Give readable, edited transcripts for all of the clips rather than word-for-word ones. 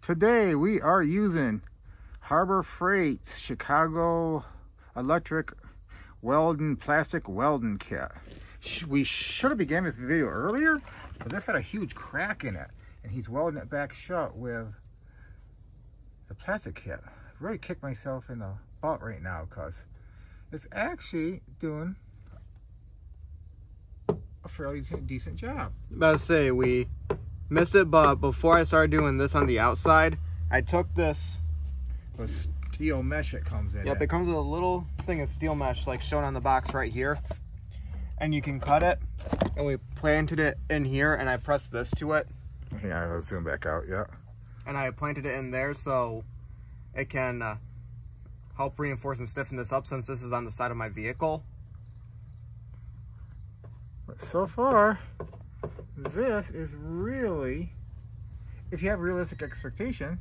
Today we are using Harbor Freight's Chicago electric welding plastic welding kit. We should have began this video earlier, but this had a huge crack in it, and he's welding it back shut with the plastic kit. I really kicked myself in the butt right now because it's actually doing a fairly decent job. About to say we missed it, but before I started doing this on the outside, I took this The steel mesh that comes in. Yep, it comes with a little thing of steel mesh like shown on the box right here, and you can cut it, and we planted it in here, and I pressed this to it. Yeah, I'll zoom back out. Yeah, and I planted it in there so it can help reinforce and stiffen this up, since this is on the side of my vehicle. But so far this is really, if you have realistic expectation,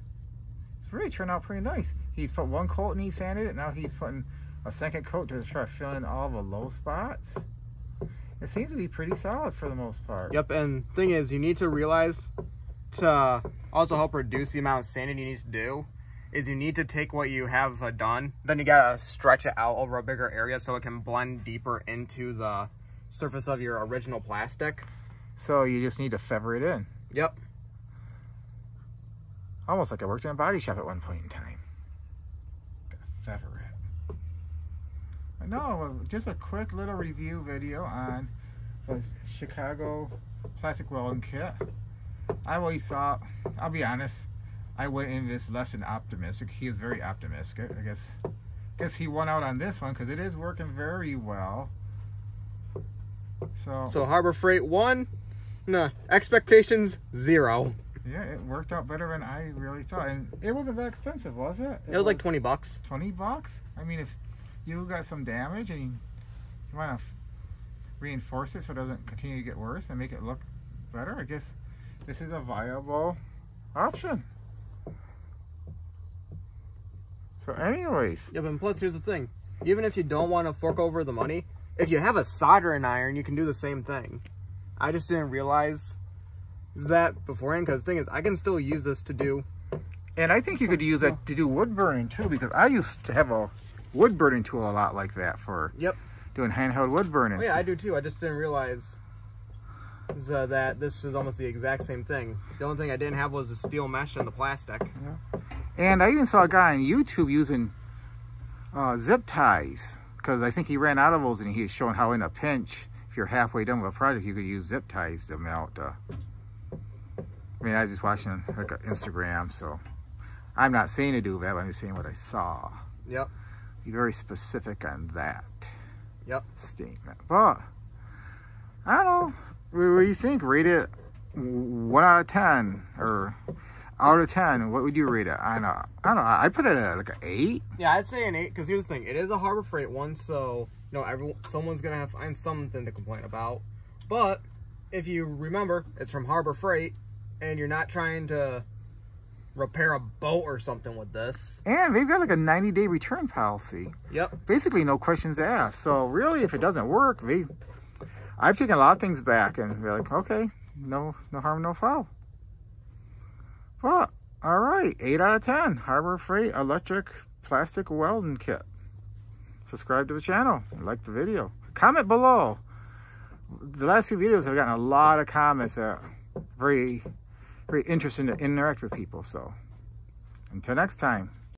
it's really turned out pretty nice. He's put one coat and he sanded it. Now he's putting a second coat to try to fill in all the low spots. It seems to be pretty solid for the most part. Yep, and thing is, you need to realize, to also help reduce the amount of sanding you need to do, is you need to take what you have done, then you gotta stretch it out over a bigger area so it can blend deeper into the surface of your original plastic. So you just need to feather it in. Yep. Almost like I worked in a body shop at one point in time. Gotta feather it. But no, just a quick little review video on the Chicago plastic welding kit. I always thought, I'll be honest, I went in this less than optimistic. He is very optimistic. I guess he won out on this one because it is working very well. So Harbor Freight 1, nah, expectations 0. Yeah, it worked out better than I really thought. And it wasn't that expensive, was it? It was like 20 bucks. 20 bucks? I mean, if you got some damage and you want to reinforce it so it doesn't continue to get worse and make it look better, I guess this is a viable option. So anyways. Yeah, but plus here's the thing. Even if you don't want to fork over the money, if you have a soldering iron, you can do the same thing. I just didn't realize that beforehand, because the thing is, I can still use this to do. And I think you could use it to do wood burning too, because I used to have a wood burning tool a lot like that for doing handheld wood burning. Oh yeah, I do too. I just didn't realize that this was almost the exact same thing. The only thing I didn't have was the steel mesh and the plastic. Yeah. And I even saw a guy on YouTube using zip ties, because I think he ran out of those, and he was showing how in a pinch, if you're halfway done with a project, you could use zip ties to melt. I mean, I was just watching like Instagram, so I'm not saying to do that, but I'm just saying what I saw. Yep. Be very specific on that. Yep. Statement. But I don't know. What do you think? Rate it 1 out of 10 or out of 10. What would you rate it? I don't know. I put it at like an 8. Yeah, I'd say an 8, because here's the thing. It is a Harbor Freight one, so someone's gonna find something to complain about. But if you remember, it's from Harbor Freight, and you're not trying to repair a boat or something with this. And they've got like a 90-day return policy. Yep. Basically no questions asked. So really, if it doesn't work, I've taken a lot of things back and they're like, okay, no harm, no foul. But all right, 8 out of 10. Harbor Freight electric plastic welding kit. Subscribe to the channel and like the video. Comment below. The last few videos I've gotten a lot of comments that are very interesting to interact with people. So until next time.